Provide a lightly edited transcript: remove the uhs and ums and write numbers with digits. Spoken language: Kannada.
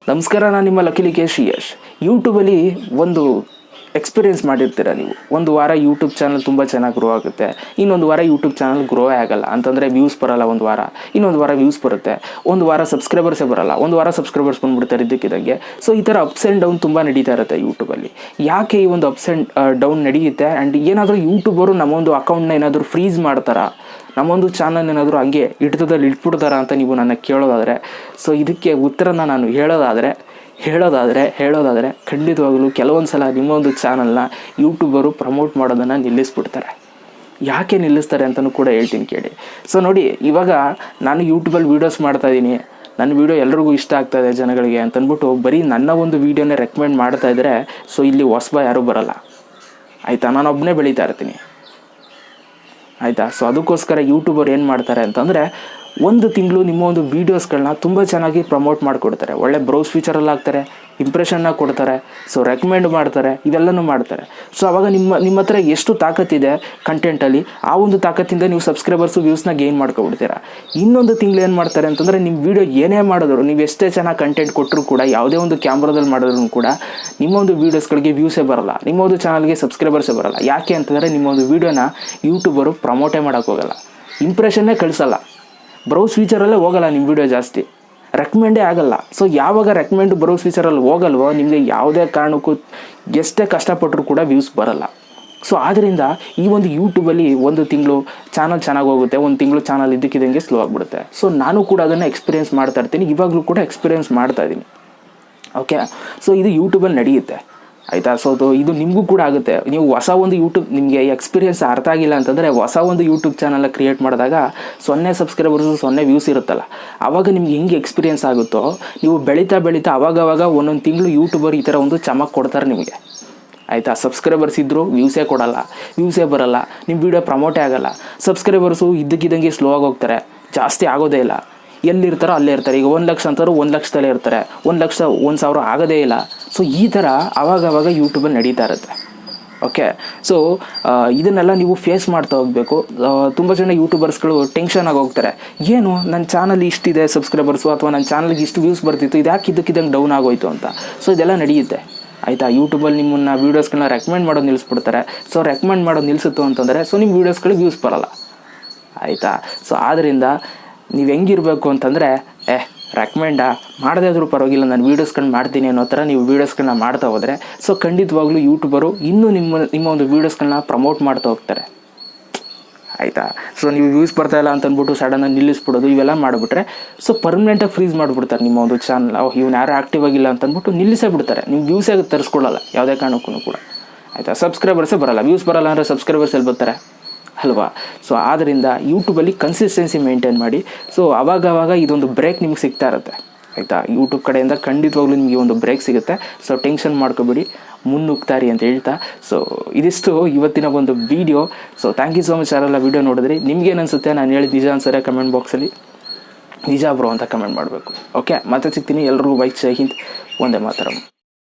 ನಮಸ್ಕಾರ, ನಾನು ನಿಮ್ಮ ಲಕ್ಕೇಶ್ ಯಶ್. ಯೂಟ್ಯೂಬಲ್ಲಿ ಒಂದು ಎಕ್ಸ್ಪೀರಿಯೆನ್ಸ್ ಮಾಡಿರ್ತೀರ ನೀವು. ಒಂದು ವಾರ ಯೂಟ್ಯೂಬ್ ಚಾನಲ್ ತುಂಬ ಚೆನ್ನಾಗಿ ಗ್ರೋ ಆಗುತ್ತೆ, ಇನ್ನೊಂದು ವಾರ ಯೂಟ್ಯೂಬ್ ಚಾನಲ್ ಗ್ರೋ ಆಗಲ್ಲ ಅಂತಂದರೆ ವ್ಯೂಸ್ ಬರೋಲ್ಲ. ಒಂದು ವಾರ, ಇನ್ನೊಂದು ವಾರ ವ್ಯೂಸ್ ಬರುತ್ತೆ, ಒಂದು ವಾರ ಸಬ್ಸ್ಕ್ರೈಬರ್ಸೇ ಬರೋಲ್ಲ, ಒಂದು ವಾರ ಸಬ್ಸ್ಕ್ರೈಬರ್ಸ್ ಬಂದುಬಿಡ್ತಾರೆ ಇದ್ದಕ್ಕಿದ್ದಂಗೆ. ಸೊ ಈ ಥರ ಅಪ್ಸ್ ಆ್ಯಂಡ್ ಡೌನ್ ತುಂಬ ನಡೀತಾ ಇರುತ್ತೆ ಯೂಟ್ಯೂಬಲ್ಲಿ. ಯಾಕೆ ಈ ಒಂದು ಅಪ್ಸ್ ಆ್ಯಂಡ್ ಡೌನ್ ನಡೆಯುತ್ತೆ? ಆ್ಯಂಡ್ ಏನಾದರೂ ಯೂಟ್ಯೂಬರು ನಮ್ಮೊಂದು ಅಕೌಂಟ್ನ ಏನಾದರೂ ಫ್ರೀಸ್ ಮಾಡ್ತಾರಾ, ನಮ್ಮೊಂದು ಚಾನಲ್ ಏನಾದರೂ ಹಂಗೆ ಹಿಡಿತದಲ್ಲಿ ಇಟ್ಬಿಡ್ತಾರ ಅಂತ ನೀವು ನನ್ನ ಕೇಳೋದಾದರೆ, ಸೊ ಇದಕ್ಕೆ ಉತ್ತರನ ನಾನು ಹೇಳೋದಾದರೆ ಖಂಡಿತವಾಗಲೂ ಕೆಲವೊಂದು ಸಲ ನಿಮ್ಮೊಂದು ಚಾನಲ್ನ ಯೂಟ್ಯೂಬರು ಪ್ರಮೋಟ್ ಮಾಡೋದನ್ನು ನಿಲ್ಲಿಸ್ಬಿಡ್ತಾರೆ. ಯಾಕೆ ನಿಲ್ಲಿಸ್ತಾರೆ ಅಂತಲೂ ಕೂಡ ಹೇಳ್ತೀನಿ ಕೇಳಿ. ಸೊ ನೋಡಿ, ಇವಾಗ ನಾನು ಯೂಟ್ಯೂಬಲ್ಲಿ ವೀಡಿಯೋಸ್ ಮಾಡ್ತಾಯಿದ್ದೀನಿ, ನನ್ನ ವೀಡಿಯೋ ಎಲ್ರಿಗೂ ಇಷ್ಟ ಆಗ್ತಾಯಿದೆ ಜನಗಳಿಗೆ ಅಂತಂದ್ಬಿಟ್ಟು ಬರೀ ನನ್ನ ಒಂದು ವೀಡಿಯೋನೇ ರೆಕಮೆಂಡ್ ಮಾಡ್ತಾಯಿದ್ರೆ, ಸೊ ಇಲ್ಲಿ ಹೊಸಬ ಯಾರೂ ಬರೋಲ್ಲ, ಆಯಿತಾ? ನಾನು ಒಬ್ಬನೇ ಬೆಳೀತಾ ಇರ್ತೀನಿ, ಆಯಿತಾ? ಸೊ ಅದಕ್ಕೋಸ್ಕರ ಯೂಟ್ಯೂಬರ್ ಏನು ಮಾಡ್ತಾರೆ ಅಂತಂದರೆ, ಒಂದು ತಿಂಗಳು ನಿಮ್ಮ ಒಂದು ವೀಡಿಯೋಸ್ಗಳನ್ನ ತುಂಬ ಚೆನ್ನಾಗಿ ಪ್ರಮೋಟ್ ಮಾಡಿಕೊಡ್ತಾರೆ. ಒಳ್ಳೆ ಬ್ರೌಸ್ ಫೀಚರಲ್ಲಿ ಹಾಕ್ತಾರೆ, ಇಂಪ್ರೆಷನ್ನ ಕೊಡ್ತಾರೆ, ಸೊ ರೆಕಮೆಂಡ್ ಮಾಡ್ತಾರೆ, ಇವೆಲ್ಲನೂ ಮಾಡ್ತಾರೆ. ಸೊ ಆವಾಗ ನಿಮ್ಮ ಹತ್ರ ಎಷ್ಟು ತಾಕತ್ತಿದೆ ಕಂಟೆಂಟಲ್ಲಿ, ಆ ಒಂದು ತಾಕತ್ತಿಂದ ನೀವು ಸಬ್ಸ್ಕ್ರೈಬರ್ಸು ವ್ಯೂಸ್ನ ಗೇನ್ ಮಾಡ್ಕೊಬಿಡ್ತೀರಾ. ಇನ್ನೊಂದು ತಿಂಗಳು ಏನು ಮಾಡ್ತಾರೆ ಅಂತಂದರೆ, ನಿಮ್ಮ ವೀಡಿಯೋ ಏನೇ ಮಾಡಿದ್ರು, ನೀವು ಎಷ್ಟೇ ಚೆನ್ನಾಗಿ ಕಂಟೆಂಟ್ ಕೊಟ್ಟರು ಕೂಡ, ಯಾವುದೇ ಒಂದು ಕ್ಯಾಮ್ರಾದಲ್ಲಿ ಮಾಡಿದ್ರು ಕೂಡ ನಿಮ್ಮ ಒಂದು ವೀಡಿಯೋಸ್ಗಳಿಗೆ ವ್ಯೂಸೇ ಬರೋಲ್ಲ, ನಿಮ್ಮ ಒಂದು ಚಾನಲ್ಗೆ ಸಬ್ಸ್ಕ್ರೈಬರ್ಸೇ ಬರೋಲ್ಲ. ಯಾಕೆ ಅಂತಂದರೆ, ನಿಮ್ಮ ಒಂದು ವೀಡಿಯೋನ ಯೂಟ್ಯೂಬರು ಪ್ರಮೋಟೇ ಮಾಡೋಕ್ಕೋಗಲ್ಲ, ಇಂಪ್ರೆಷನ್ನೇ ಕಳಿಸಲ್ಲ, ಬ್ರೌಸ್ ಫೀಚರಲ್ಲೇ ಹೋಗಲ್ಲ ನಿಮ್ಮ ವೀಡಿಯೋ ಜಾಸ್ತಿ, ರೆಕಮೆಂಡೇ ಆಗಲ್ಲ. ಸೊ ಯಾವಾಗ ರೆಕಮೆಂಡು ಬ್ರೌಸ್ ಫೀಚರಲ್ಲಿ ಹೋಗಲ್ವೋ, ನಿಮಗೆ ಯಾವುದೇ ಕಾರಣಕ್ಕೂ ಎಷ್ಟೇ ಕಷ್ಟಪಟ್ಟರು ಕೂಡ ವ್ಯೂಸ್ ಬರಲ್ಲ. ಸೊ ಆದ್ದರಿಂದ ಈ ಒಂದು ಯೂಟ್ಯೂಬಲ್ಲಿ ಒಂದು ತಿಂಗಳು ಚಾನಲ್ ಚೆನ್ನಾಗಿ ಹೋಗುತ್ತೆ, ಒಂದು ತಿಂಗಳು ಚಾನಲ್ ಇದ್ದಕ್ಕಿದ್ದಂಗೆ ಸ್ಲೋ ಆಗಿಬಿಡುತ್ತೆ. ಸೊ ನಾನು ಕೂಡ ಅದನ್ನು ಎಕ್ಸ್ಪೀರಿಯೆನ್ಸ್ ಮಾಡ್ತಾ ಇರ್ತೀನಿ, ಇವಾಗಲೂ ಕೂಡ ಎಕ್ಸ್ಪೀರಿಯೆನ್ಸ್ ಮಾಡ್ತಾಯಿದ್ದೀನಿ. ಓಕೆ, ಸೊ ಇದು ಯೂಟ್ಯೂಬಲ್ಲಿ ನಡೆಯುತ್ತೆ, ಆಯಿತಾ? ಸೊ ಇದು ನಿಮಗೂ ಕೂಡ ಆಗುತ್ತೆ. ನೀವು ಹೊಸ ಒಂದು ಯೂಟ್ಯೂಬ್, ನಿಮಗೆ ಎಕ್ಸ್ಪೀರಿಯೆನ್ಸ್ ಅರ್ಥ ಆಗಿಲ್ಲ ಅಂತಂದರೆ, ಹೊಸ ಒಂದು ಯೂಟ್ಯೂಬ್ ಚಾನಲ್ನ ಕ್ರಿಯೇಟ್ ಮಾಡಿದಾಗ 0 ಸಬ್ಸ್ಕ್ರೈಬರ್ಸು 0 ವ್ಯೂಸ್ ಇರುತ್ತಲ್ಲ, ಆವಾಗ ನಿಮ್ಗೆ ಹೆಂಗೆ ಎಕ್ಸ್ಪೀರಿಯೆನ್ಸ್ ಆಗುತ್ತೋ, ನೀವು ಬೆಳೀತಾ ಅವಾಗವಾಗ ಒಂದೊಂದು ತಿಂಗಳು ಯೂಟ್ಯೂಬರ್ ಈ ಥರ ಒಂದು ಚಮಕ್ ಕೊಡ್ತಾರೆ ನಿಮಗೆ, ಆಯಿತಾ? ಸಬ್ಸ್ಕ್ರೈಬರ್ಸ್ ಇದ್ದರೂ ವ್ಯೂಸೇ ಕೊಡಲ್ಲ, ವ್ಯೂಸೇ ಬರೋಲ್ಲ, ನಿಮ್ಮ ವೀಡಿಯೋ ಪ್ರಮೋಟೇ ಆಗೋಲ್ಲ, ಸಬ್ಸ್ಕ್ರೈಬರ್ಸು ಇದ್ದಕ್ಕಿದ್ದಂಗೆ ಸ್ಲೋ ಆಗಿ ಹೋಗ್ತಾರೆ, ಜಾಸ್ತಿ ಆಗೋದೇ ಇಲ್ಲ, ಎಲ್ಲಿರ್ತಾರೋ ಅಲ್ಲೇ ಇರ್ತಾರೆ. ಈಗ 1 ಲಕ್ಷ ಅಂತಾರೋ 1 ಲಕ್ಷದಲ್ಲೇ ಇರ್ತಾರೆ, 1 ಲಕ್ಷ 1,000 ಆಗೋದೇ ಇಲ್ಲ. ಸೊ ಈ ಥರ ಆವಾಗವಾಗ ಯೂಟ್ಯೂಬಲ್ಲಿ ನಡೀತಾ ಇರುತ್ತೆ. ಓಕೆ, ಸೊ ಇದನ್ನೆಲ್ಲ ನೀವು ಫೇಸ್ ಮಾಡ್ತಾ ಹೋಗಬೇಕು. ತುಂಬ ಜನ ಯೂಟ್ಯೂಬರ್ಸ್ಗಳು ಟೆನ್ಷನ್ ಆಗಿ ಹೋಗ್ತಾರೆ, ಏನು ನನ್ನ ಚಾನಲ್ ಇಷ್ಟಿದೆ ಸಬ್ಸ್ಕ್ರೈಬರ್ಸು, ಅಥವಾ ನನ್ನ ಚಾನಲ್ಗೆ ಇಷ್ಟು ವ್ಯೂಸ್ ಬರ್ತಿತ್ತು, ಇದು ಯಾಕೆ ಇದ್ದಕ್ಕಿದ್ದಂಗೆ ಡೌನ್ ಆಗೋಯ್ತು ಅಂತ. ಸೊ ಇದೆಲ್ಲ ನಡೆಯುತ್ತೆ, ಆಯಿತಾ? ಯೂಟ್ಯೂಬಲ್ಲಿ ನಿಮ್ಮನ್ನು ವೀಡಿಯೋಸ್ಗಳನ್ನ ರೆಕಮೆಂಡ್ ಮಾಡೋದು ನಿಲ್ಲಿಸ್ಬಿಡ್ತಾರೆ. ಸೊ ರೆಕಮೆಂಡ್ ಮಾಡೋದು ನಿಲ್ಲಿಸುತ್ತು ಅಂತಂದರೆ, ಸೊ ನಿಮ್ಮ ವೀಡಿಯೋಸ್ಗಳಿಗೆ ವ್ಯೂಸ್ ಬರೋಲ್ಲ, ಆಯಿತಾ? ಸೊ ಆದ್ದರಿಂದ ನೀವು ಹೆಂಗಿರಬೇಕು ಅಂತಂದರೆ, ರೆಕಮೆಂಡ ಮಾಡದೇ ಆದರೂ ಪರವಾಗಿಲ್ಲ, ನಾನು ವೀಡಿಯೋಸ್ಗಳನ್ನ ಮಾಡ್ತೀನಿ ಅನ್ನೋ ಥರ ನೀವು ವೀಡಿಯೋಸ್ಗಳನ್ನ ಮಾಡ್ತಾ ಹೋದರೆ, ಸೊ ಖಂಡಿತವಾಗ್ಲೂ ಯೂಟ್ಯೂಬರು ಇನ್ನೂ ನಿಮ್ಮ ಒಂದು ವೀಡಿಯೋಸ್ಗಳನ್ನ ಪ್ರಮೋಟ್ ಮಾಡ್ತಾ ಹೋಗ್ತಾರೆ, ಆಯಿತಾ? ಸೊ ನೀವು ವ್ಯೂಸ್ ಬರ್ತಾಯಿಲ್ಲ ಅಂತಂದ್ಬಿಟ್ಟು ಸಡನ್ನಾಗಿ ನಿಲ್ಲಿಸ್ಬಿಡೋದು, ಇವೆಲ್ಲ ಮಾಡಿಬಿಟ್ರೆ ಸೊ ಪರ್ಮನೆಂಟಾಗಿ ಫ್ರೀಸ್ ಮಾಡಿಬಿಡ್ತಾರೆ ನಿಮ್ಮ ಒಂದು ಚಾನಲ್. ಇವ್ನು ಯಾರು ಆ್ಯಕ್ಟಿವ್ ಆಗಿಲ್ಲ ಅಂತಂದ್ಬಿಟ್ಟು ನಿಲ್ಲಿಸೇ ಬಿಡ್ತಾರೆ, ನಿಮ್ಮ ವ್ಯೂಸೇ ತರಿಸ್ಕೊಳ್ಳಲ್ಲ ಯಾವುದೇ ಕಾರಣಕ್ಕೂ ಕೂಡ, ಆಯಿತಾ? ಸಬ್ಸ್ಕ್ರೈಬರ್ಸೇ ಬರೋಲ್ಲ, ವ್ಯೂಸ್ ಬರೋಲ್ಲ ಅಂದರೆ ಸಬ್ಸ್ಕ್ರೈಬರ್ಸ್ ಎಲ್ಲಿ ಬರ್ತಾರೆ ಅಲ್ವಾ? ಸೊ ಆದ್ದರಿಂದ ಯೂಟ್ಯೂಬಲ್ಲಿ ಕನ್ಸಿಸ್ಟೆನ್ಸಿ ಮೇಂಟೈನ್ ಮಾಡಿ. ಸೊ ಆವಾಗವಾಗ ಇದೊಂದು ಬ್ರೇಕ್ ನಿಮ್ಗೆ ಸಿಗ್ತಾ ಇರುತ್ತೆ, ಆಯಿತಾ? ಯೂಟ್ಯೂಬ್ ಕಡೆಯಿಂದ ಖಂಡಿತವಾಗ್ಲೂ ನಿಮಗೆ ಒಂದು ಬ್ರೇಕ್ ಸಿಗುತ್ತೆ. ಸೊ ಟೆನ್ಷನ್ ಮಾಡ್ಕೊಬೇಡಿ, ಮುನ್ನುಗ್ತಾರಿ ಅಂತ ಹೇಳ್ತಾ, ಸೊ ಇದಿಷ್ಟು ಇವತ್ತಿನ ಒಂದು video. So thank you so much ಯಾರೆಲ್ಲ ವೀಡಿಯೋ ನೋಡಿದ್ರಿ. ನಿಮ್ಗೇನು ಅನಿಸುತ್ತೆ? ನಾನು ಹೇಳಿದ ನಿಜ ಅನ್ಸರೆ ಕಮೆಂಟ್ ಬಾಕ್ಸಲ್ಲಿ ನಿಜ ಬ್ರೋ ಅಂತ ಕಮೆಂಟ್ ಮಾಡಬೇಕು. ಓಕೆ, ಮತ್ತೆ ಸಿಗ್ತೀನಿ. ಎಲ್ರಿಗೂ ಬೈ, ಜೈ ಹಿಂದ್, ಒಂದೇ ಮಾತರಂ.